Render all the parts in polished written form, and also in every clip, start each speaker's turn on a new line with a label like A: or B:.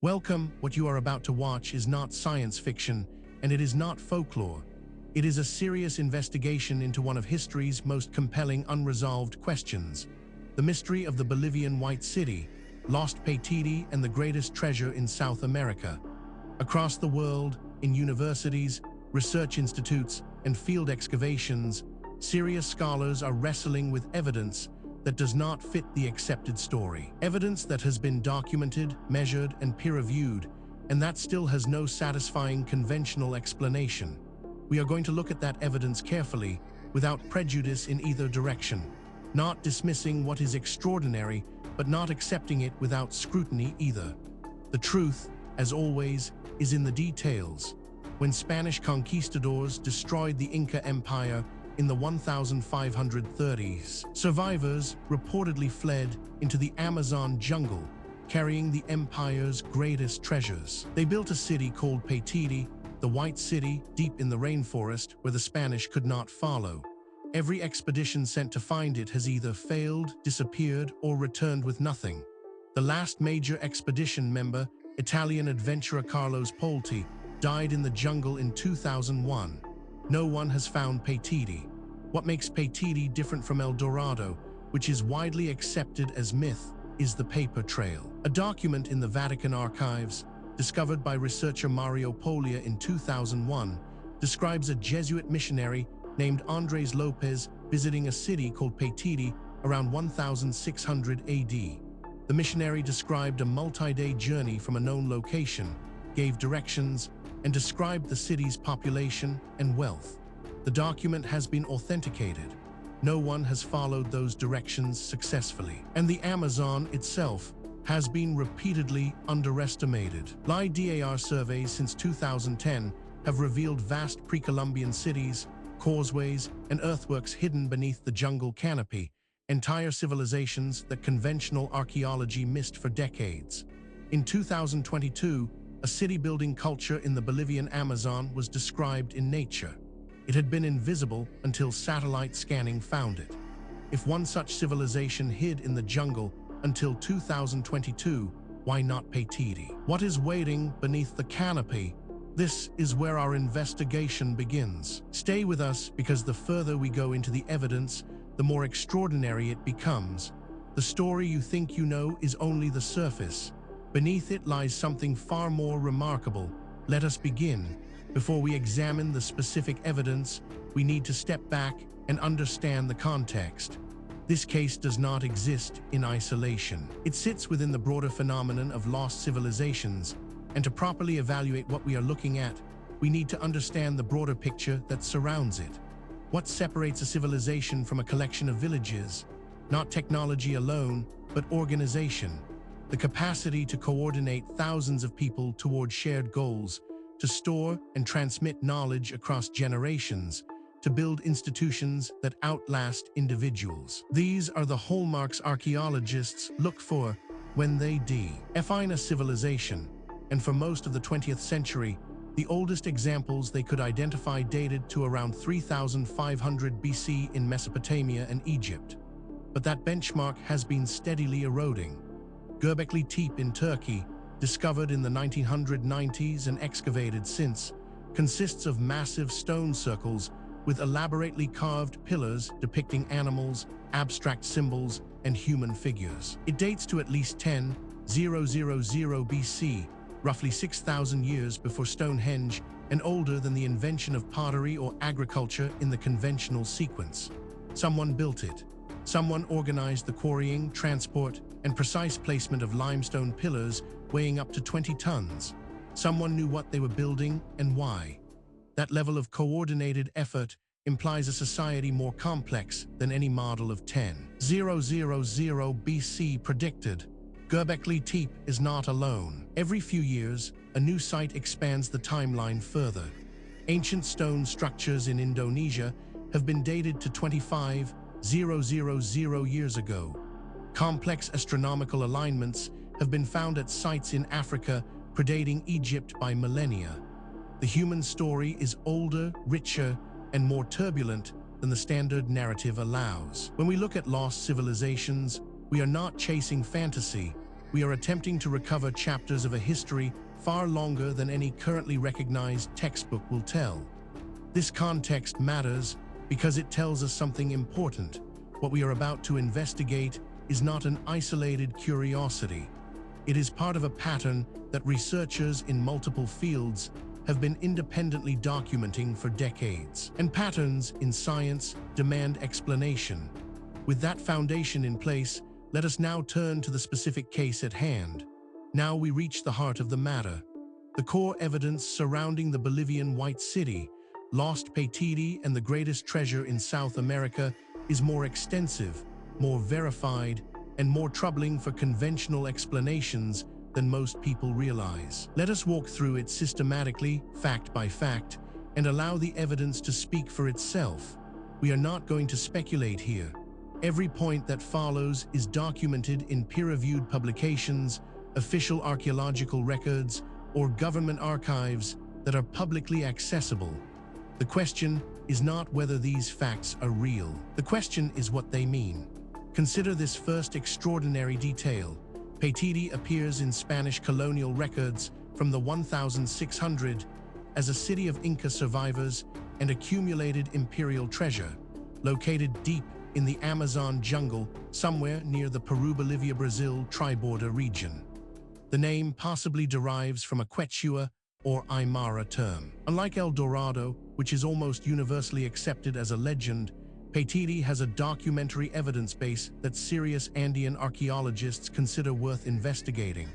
A: Welcome. What you are about to watch is not science fiction, and it is not folklore. It is a serious investigation into one of history's most compelling unresolved questions: the mystery of the Bolivian White City, lost Paititi, and the greatest treasure in South America. Across the world, in universities, research institutes, and field excavations, serious scholars are wrestling with evidence that does not fit the accepted story. Evidence that has been documented, measured, and peer-reviewed, and that still has no satisfying conventional explanation. We are going to look at that evidence carefully, without prejudice in either direction, not dismissing what is extraordinary, but not accepting it without scrutiny either. The truth, as always, is in the details. When Spanish conquistadors destroyed the Inca Empire in the 1530s, survivors reportedly fled into the Amazon jungle, carrying the empire's greatest treasures. They built a city called Paititi, the White City, deep in the rainforest where the Spanish could not follow. Every expedition sent to find it has either failed, disappeared, or returned with nothing. The last major expedition member, Italian adventurer Carlos Polti, died in the jungle in 2001. No one has found Paititi. What makes Paititi different from El Dorado, which is widely accepted as myth, is the paper trail. A document in the Vatican archives, discovered by researcher Mario Poglia in 2001, describes a Jesuit missionary named Andres Lopez visiting a city called Paititi around 1600 AD. The missionary described a multi-day journey from a known location, gave directions, and described the city's population and wealth. The document has been authenticated. No one has followed those directions successfully. And the Amazon itself has been repeatedly underestimated. LIDAR surveys since 2010 have revealed vast pre-Columbian cities, causeways, and earthworks hidden beneath the jungle canopy, entire civilizations that conventional archaeology missed for decades. In 2022, a city-building culture in the Bolivian Amazon was described in Nature. It had been invisible until satellite scanning found it. If one such civilization hid in the jungle until 2022, why not Paititi? What is waiting beneath the canopy? This is where our investigation begins. Stay with us, because the further we go into the evidence, the more extraordinary it becomes. The story you think you know is only the surface. Beneath it lies something far more remarkable. Let us begin. Before we examine the specific evidence, we need to step back and understand the context. This case does not exist in isolation. It sits within the broader phenomenon of lost civilizations, and to properly evaluate what we are looking at, we need to understand the broader picture that surrounds it. What separates a civilization from a collection of villages? Not technology alone, but organization. The capacity to coordinate thousands of people toward shared goals, to store and transmit knowledge across generations, to build institutions that outlast individuals. These are the hallmarks archaeologists look for when they define a civilization, and for most of the 20th century, the oldest examples they could identify dated to around 3500 BC in Mesopotamia and Egypt. But that benchmark has been steadily eroding. Göbekli Tepe in Turkey, discovered in the 1990s and excavated since, consists of massive stone circles with elaborately carved pillars depicting animals, abstract symbols, and human figures. It dates to at least 10,000 BC, roughly 6,000 years before Stonehenge, and older than the invention of pottery or agriculture in the conventional sequence. Someone built it. Someone organized the quarrying, transport, and precise placement of limestone pillars weighing up to 20 tons. Someone knew what they were building and why. That level of coordinated effort implies a society more complex than any model of 10,000 BC predicted. Göbekli Tepe is not alone. Every few years, a new site expands the timeline further. Ancient stone structures in Indonesia have been dated to 25,000 years ago. Complex astronomical alignments have been found at sites in Africa predating Egypt by millennia. The human story is older, richer, and more turbulent than the standard narrative allows. When we look at lost civilizations, we are not chasing fantasy, we are attempting to recover chapters of a history far longer than any currently recognized textbook will tell. This context matters because it tells us something important. What we are about to investigate is not an isolated curiosity. It is part of a pattern that researchers in multiple fields have been independently documenting for decades. And patterns in science demand explanation. With that foundation in place, let us now turn to the specific case at hand. Now we reach the heart of the matter. The core evidence surrounding the Bolivian White City, lost Paititi and the greatest treasure in South America, is more extensive, more verified, and more troubling for conventional explanations than most people realize. Let us walk through it systematically, fact by fact, and allow the evidence to speak for itself. We are not going to speculate here. Every point that follows is documented in peer-reviewed publications, official archaeological records, or government archives that are publicly accessible. The question is not whether these facts are real. The question is what they mean. Consider this first extraordinary detail. Paititi appears in Spanish colonial records from the 1600 as a city of Inca survivors and accumulated imperial treasure, located deep in the Amazon jungle somewhere near the Peru-Bolivia-Brazil tri-border region. The name possibly derives from a Quechua or Aymara term. Unlike El Dorado, which is almost universally accepted as a legend, Paititi has a documentary evidence base that serious Andean archaeologists consider worth investigating.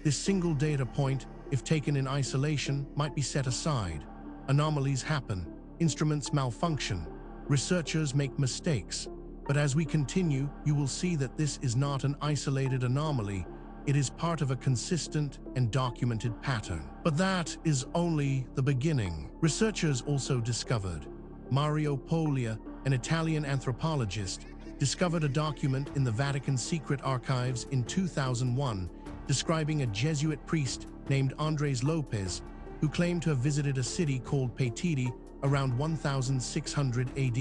A: This single data point, if taken in isolation, might be set aside. Anomalies happen, instruments malfunction, researchers make mistakes. But as we continue, you will see that this is not an isolated anomaly. It is part of a consistent and documented pattern. But that is only the beginning. Researchers also discovered. Mario Poglia, an Italian anthropologist, discovered a document in the Vatican secret archives in 2001 describing a Jesuit priest named Andres Lopez who claimed to have visited a city called Paititi around 1600 AD.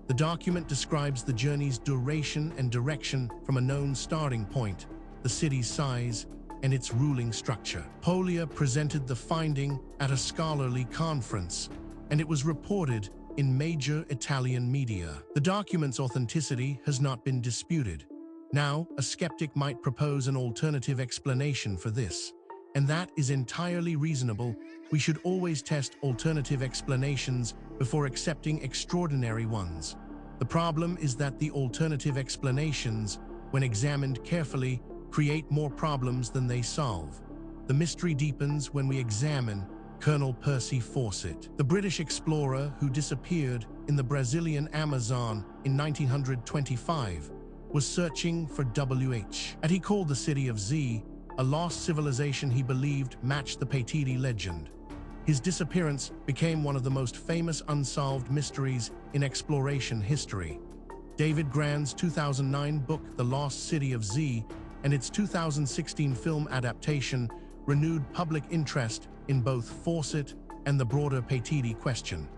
A: The document describes the journey's duration and direction from a known starting point, the city's size, and its ruling structure. Poglia presented the finding at a scholarly conference, and it was reported in major Italian media. The document's authenticity has not been disputed. Now, a skeptic might propose an alternative explanation for this, and that is entirely reasonable. We should always test alternative explanations before accepting extraordinary ones. The problem is that the alternative explanations, when examined carefully, create more problems than they solve. The mystery deepens when we examine Colonel Percy Fawcett, the British explorer who disappeared in the Brazilian Amazon in 1925, was searching for WH. And he called the city of Z, a lost civilization he believed matched the Paititi legend. His disappearance became one of the most famous unsolved mysteries in exploration history. David Grann's 2009 book, The Lost City of Z, and its 2016 film adaptation renewed public interest in both Fawcett and the broader Paititi question.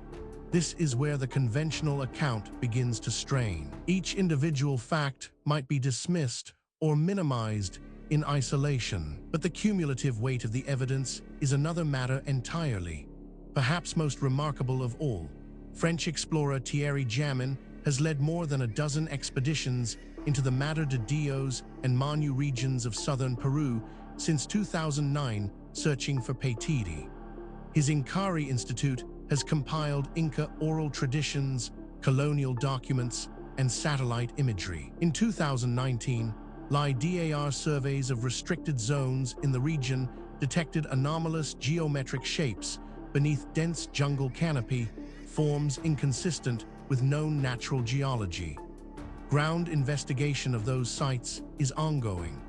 A: This is where the conventional account begins to strain. Each individual fact might be dismissed or minimized in isolation, but the cumulative weight of the evidence is another matter entirely. Perhaps most remarkable of all, French explorer Thierry Jamin has led more than a dozen expeditions into the Madre de Dios and Manu regions of southern Peru since 2009, searching for Paititi. His Inca Institute has compiled Inca oral traditions, colonial documents, and satellite imagery. In 2019, LIDAR surveys of restricted zones in the region detected anomalous geometric shapes beneath dense jungle canopy, forms inconsistent with known natural geology. Ground investigation of those sites is ongoing.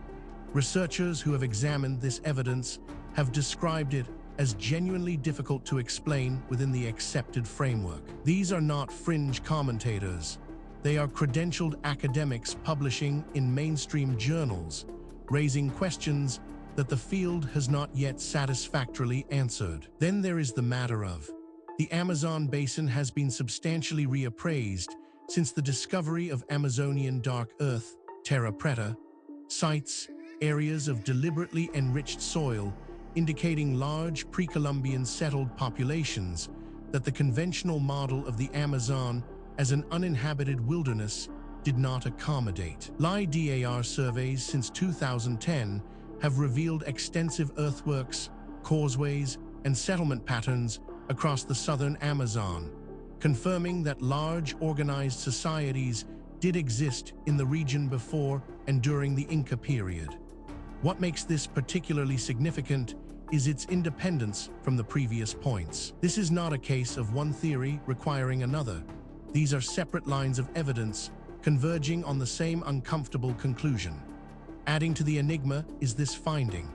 A: Researchers who have examined this evidence have described it as genuinely difficult to explain within the accepted framework. These are not fringe commentators. They are credentialed academics publishing in mainstream journals, raising questions that the field has not yet satisfactorily answered. Then there is the matter of the Amazon basin has been substantially reappraised since the discovery of Amazonian dark earth, terra preta, sites areas of deliberately enriched soil, indicating large pre-Columbian settled populations, that the conventional model of the Amazon as an uninhabited wilderness did not accommodate. LIDAR surveys since 2010 have revealed extensive earthworks, causeways, and settlement patterns across the southern Amazon, confirming that large organized societies did exist in the region before and during the Inca period. What makes this particularly significant is its independence from the previous points. This is not a case of one theory requiring another. These are separate lines of evidence converging on the same uncomfortable conclusion. Adding to the enigma is this finding.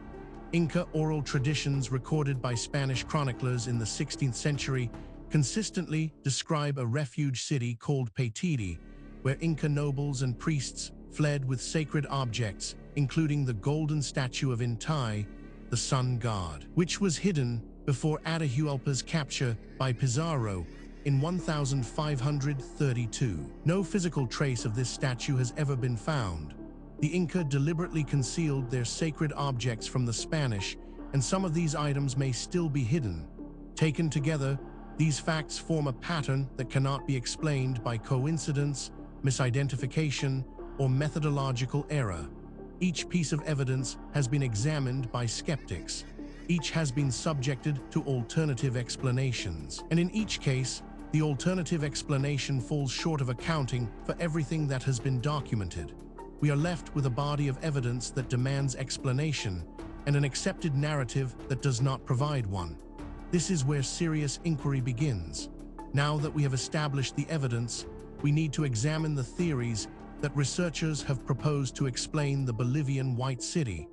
A: Inca oral traditions recorded by Spanish chroniclers in the 16th century consistently describe a refuge city called Paititi, where Inca nobles and priests fled with sacred objects, including the golden statue of Inti, the sun god, which was hidden before Atahualpa's capture by Pizarro in 1532. No physical trace of this statue has ever been found. The Inca deliberately concealed their sacred objects from the Spanish, and some of these items may still be hidden. Taken together, these facts form a pattern that cannot be explained by coincidence, misidentification, or methodological error. Each piece of evidence has been examined by skeptics. Each has been subjected to alternative explanations. And in each case, the alternative explanation falls short of accounting for everything that has been documented. We are left with a body of evidence that demands explanation and an accepted narrative that does not provide one. This is where serious inquiry begins. Now that we have established the evidence, we need to examine the theories that researchers have proposed to explain the Bolivian White City,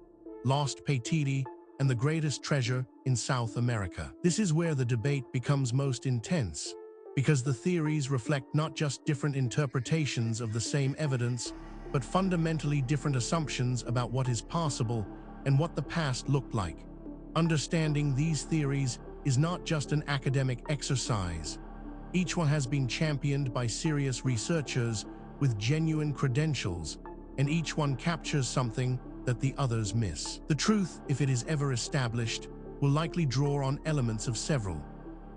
A: lost Paititi, and the greatest treasure in South America. This is where the debate becomes most intense, because the theories reflect not just different interpretations of the same evidence, but fundamentally different assumptions about what is possible and what the past looked like. Understanding these theories is not just an academic exercise. Each one has been championed by serious researchers with genuine credentials, and each one captures something that the others miss. The truth, if it is ever established, will likely draw on elements of several.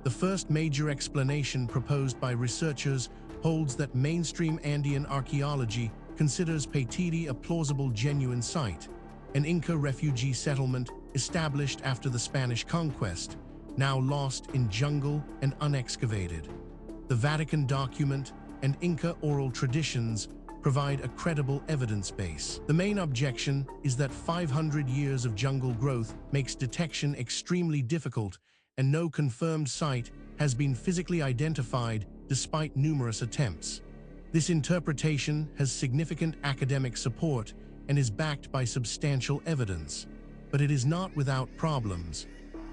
A: The first major explanation proposed by researchers holds that mainstream Andean archaeology considers Paititi a plausible genuine site, an Inca refugee settlement established after the Spanish conquest, now lost in jungle and unexcavated. The Vatican document and Inca oral traditions provide a credible evidence base. The main objection is that 500 years of jungle growth makes detection extremely difficult, and no confirmed site has been physically identified despite numerous attempts. This interpretation has significant academic support and is backed by substantial evidence, but it is not without problems.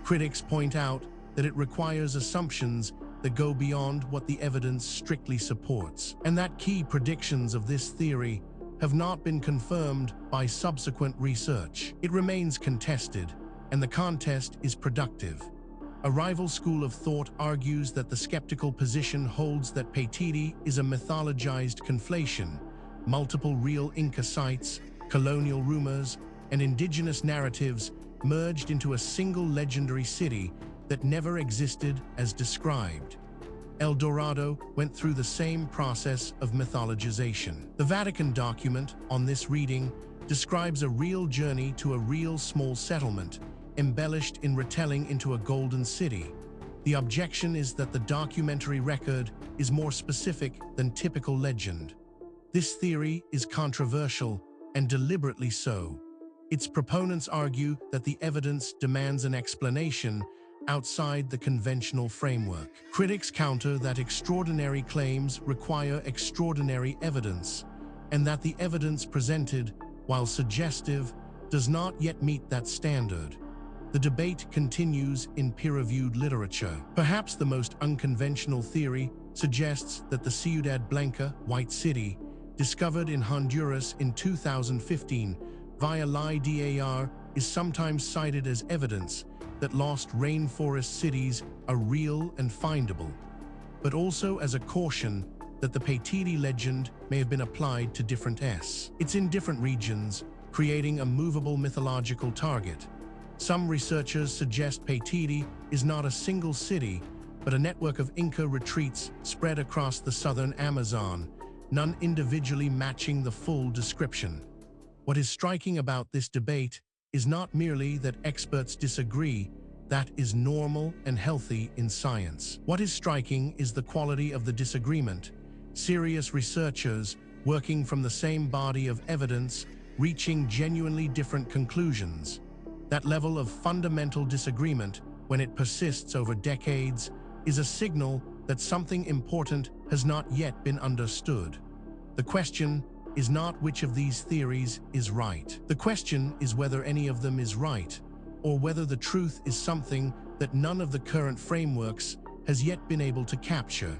A: Critics point out that it requires assumptions that go beyond what the evidence strictly supports, and that key predictions of this theory have not been confirmed by subsequent research. It remains contested, and the contest is productive. A rival school of thought argues that the skeptical position holds that Paititi is a mythologized conflation, multiple real Inca sites, colonial rumors, and indigenous narratives merged into a single legendary city that never existed as described. El Dorado went through the same process of mythologization. The Vatican document on this reading describes a real journey to a real small settlement, embellished in retelling into a golden city. The objection is that the documentary record is more specific than typical legend. This theory is controversial, and deliberately so. Its proponents argue that the evidence demands an explanation outside the conventional framework. Critics counter that extraordinary claims require extraordinary evidence, and that the evidence presented, while suggestive, does not yet meet that standard. The debate continues in peer-reviewed literature. Perhaps the most unconventional theory suggests that the Ciudad Blanca, White City, discovered in Honduras in 2015 via LIDAR, is sometimes cited as evidence that lost rainforest cities are real and findable, but also as a caution that the Paititi legend may have been applied to different It's in different regions, creating a movable mythological target. Some researchers suggest Paititi is not a single city, but a network of Inca retreats spread across the southern Amazon, none individually matching the full description. What is striking about this debate is not merely that experts disagree. That is normal and healthy in science. What is striking is the quality of the disagreement. Serious researchers, working from the same body of evidence, reaching genuinely different conclusions. That level of fundamental disagreement, when it persists over decades, is a signal that something important has not yet been understood. The question is not which of these theories is right. The question is whether any of them is right, or whether the truth is something that none of the current frameworks has yet been able to capture.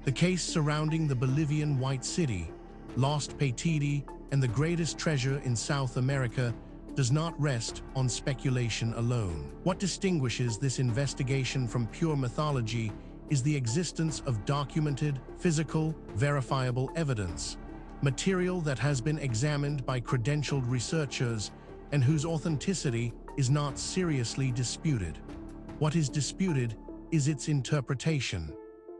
A: The case surrounding the Bolivian White City, lost Paititi, and the greatest treasure in South America does not rest on speculation alone. What distinguishes this investigation from pure mythology is the existence of documented, physical, verifiable evidence, material that has been examined by credentialed researchers and whose authenticity is not seriously disputed. What is disputed is its interpretation.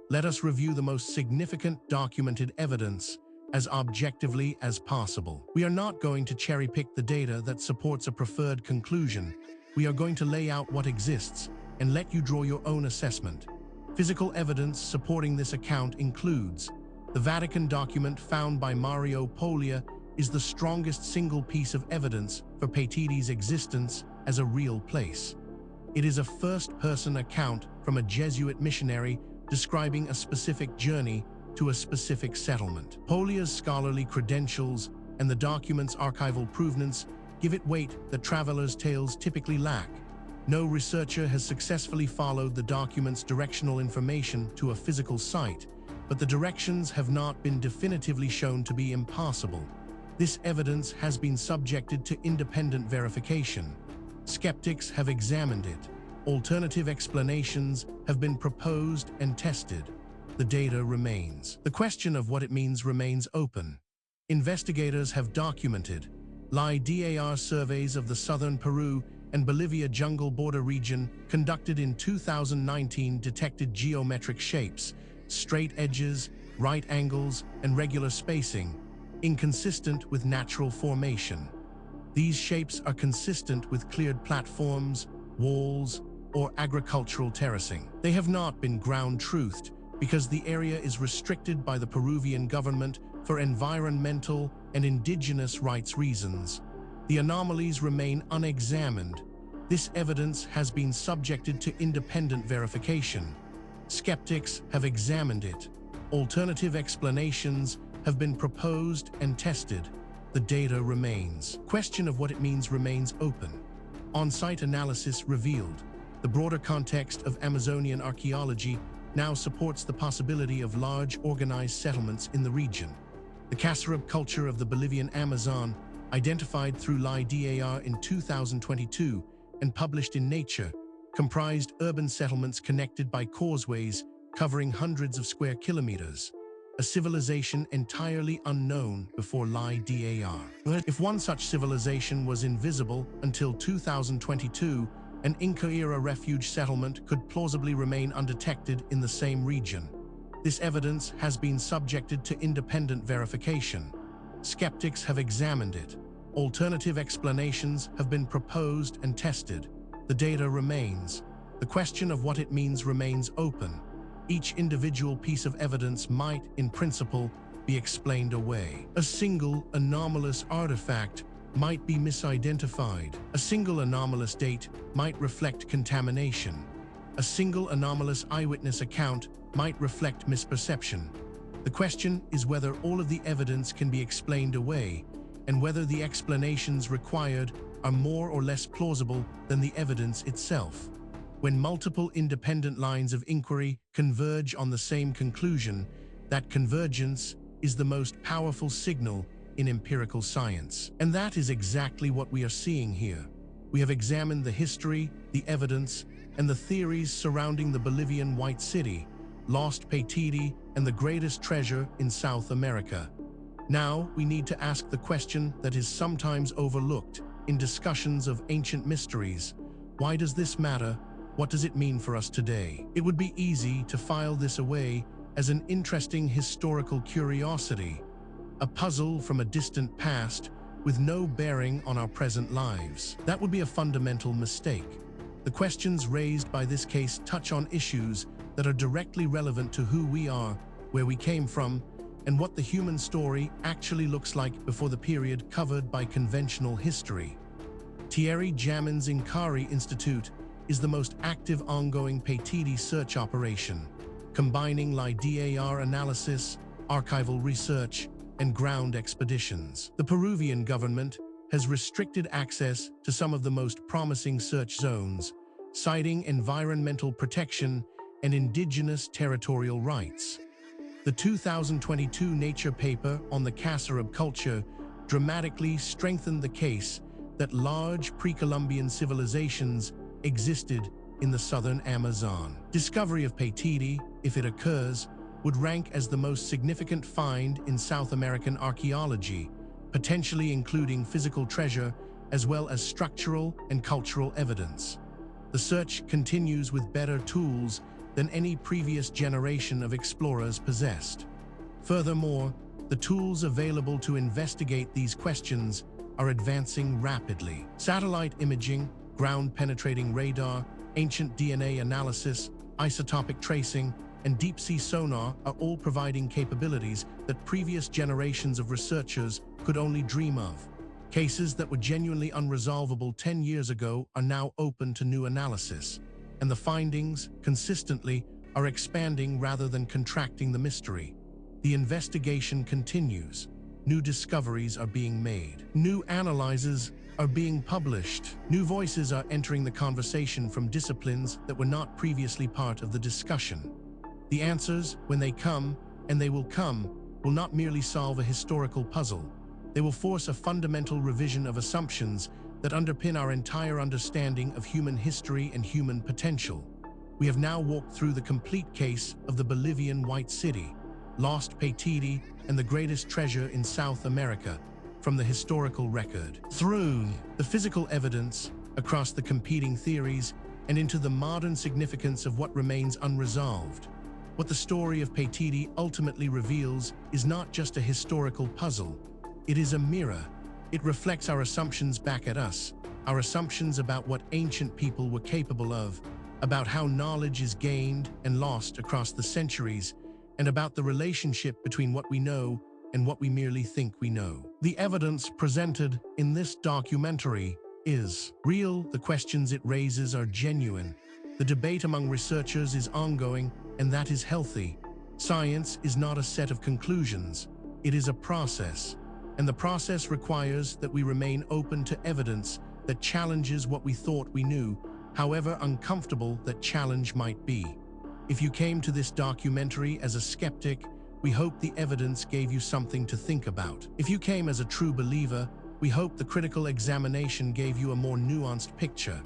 A: Let us review the most significant documented evidence as objectively as possible. We are not going to cherry-pick the data that supports a preferred conclusion. We are going to lay out what exists and let you draw your own assessment. Physical evidence supporting this account includes the Vatican document found by Mario Poglia is the strongest single piece of evidence for Paititi's existence as a real place. It is a first-person account from a Jesuit missionary describing a specific journey to a specific settlement. Poglia's scholarly credentials and the document's archival provenance give it weight that travelers' tales typically lack. No researcher has successfully followed the document's directional information to a physical site, but the directions have not been definitively shown to be impossible. This evidence has been subjected to independent verification. Skeptics have examined it. Alternative explanations have been proposed and tested. The data remains. The question of what it means remains open. Investigators have documented LIDAR surveys of the southern Peru and Bolivia jungle border region conducted in 2019 detected geometric shapes, straight edges, right angles, and regular spacing, inconsistent with natural formation. These shapes are consistent with cleared platforms, walls, or agricultural terracing. They have not been ground-truthed because the area is restricted by the Peruvian government for environmental and indigenous rights reasons. The anomalies remain unexamined. This evidence has been subjected to independent verification. Skeptics have examined it. Alternative explanations have been proposed and tested. The data remains. Question of what it means remains open. On-site analysis revealed the broader context of Amazonian archaeology now supports the possibility of large organized settlements in the region. The Casarab culture of the Bolivian Amazon, identified through LIDAR in 2022 and published in Nature, comprised urban settlements connected by causeways covering hundreds of square kilometers, a civilization entirely unknown before LIDAR. If one such civilization was invisible until 2022, an Inca-era refuge settlement could plausibly remain undetected in the same region. This evidence has been subjected to independent verification. Skeptics have examined it. Alternative explanations have been proposed and tested. The data remains. The question of what it means remains open. Each individual piece of evidence might, in principle, be explained away. A single anomalous artifact might be misidentified. A single anomalous date might reflect contamination. A single anomalous eyewitness account might reflect misperception. The question is whether all of the evidence can be explained away, and whether the explanations required are more or less plausible than the evidence itself. When multiple independent lines of inquiry converge on the same conclusion, that convergence is the most powerful signal in empirical science. And that is exactly what we are seeing here. We have examined the history, the evidence, and the theories surrounding the Bolivian White City, lost Paititi, and the greatest treasure in South America. Now, we need to ask the question that is sometimes overlooked in discussions of ancient mysteries. Why does this matter? What does it mean for us today? It would be easy to file this away as an interesting historical curiosity, a puzzle from a distant past with no bearing on our present lives. That would be a fundamental mistake. The questions raised by this case touch on issues that are directly relevant to who we are, where we came from, and what the human story actually looks like before the period covered by conventional history. Thierry Jamin's Inkari Institute is the most active ongoing Paititi search operation, combining LiDAR analysis, archival research, and ground expeditions. The Peruvian government has restricted access to some of the most promising search zones, citing environmental protection and indigenous territorial rights. The 2022 Nature paper on the Cassarab culture dramatically strengthened the case that large pre-Columbian civilizations existed in the southern Amazon. Discovery of Paititi, if it occurs, would rank as the most significant find in South American archaeology, potentially including physical treasure as well as structural and cultural evidence. The search continues with better tools than any previous generation of explorers possessed. Furthermore, the tools available to investigate these questions are advancing rapidly. Satellite imaging, ground-penetrating radar, ancient DNA analysis, isotopic tracing, and deep-sea sonar are all providing capabilities that previous generations of researchers could only dream of. Cases that were genuinely unresolvable 10 years ago are now open to new analysis, and the findings, consistently, are expanding rather than contracting the mystery. The investigation continues. New discoveries are being made. New analyses are being published. New voices are entering the conversation from disciplines that were not previously part of the discussion. The answers, when they come, and they will come, will not merely solve a historical puzzle. They will force a fundamental revision of assumptions that underpin our entire understanding of human history and human potential. We have now walked through the complete case of the Bolivian White City, lost Paititi, and the greatest treasure in South America, from the historical record, through the physical evidence, across the competing theories, and into the modern significance of what remains unresolved. What the story of Paititi ultimately reveals is not just a historical puzzle. It is a mirror. It reflects our assumptions back at us, our assumptions about what ancient people were capable of, about how knowledge is gained and lost across the centuries, and about the relationship between what we know and what we merely think we know. The evidence presented in this documentary is real. The questions it raises are genuine. The debate among researchers is ongoing, and that is healthy. Science is not a set of conclusions. It is a process. And the process requires that we remain open to evidence that challenges what we thought we knew, however uncomfortable that challenge might be. If you came to this documentary as a skeptic, we hope the evidence gave you something to think about. If you came as a true believer, we hope the critical examination gave you a more nuanced picture.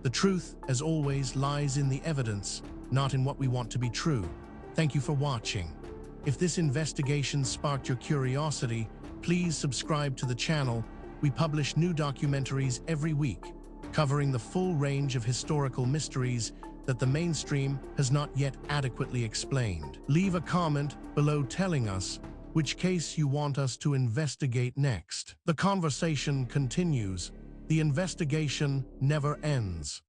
A: The truth, as always, lies in the evidence, not in what we want to be true. Thank you for watching. If this investigation sparked your curiosity, please subscribe to the channel. We publish new documentaries every week, covering the full range of historical mysteries that the mainstream has not yet adequately explained. Leave a comment below telling us which case you want us to investigate next. The conversation continues. The investigation never ends.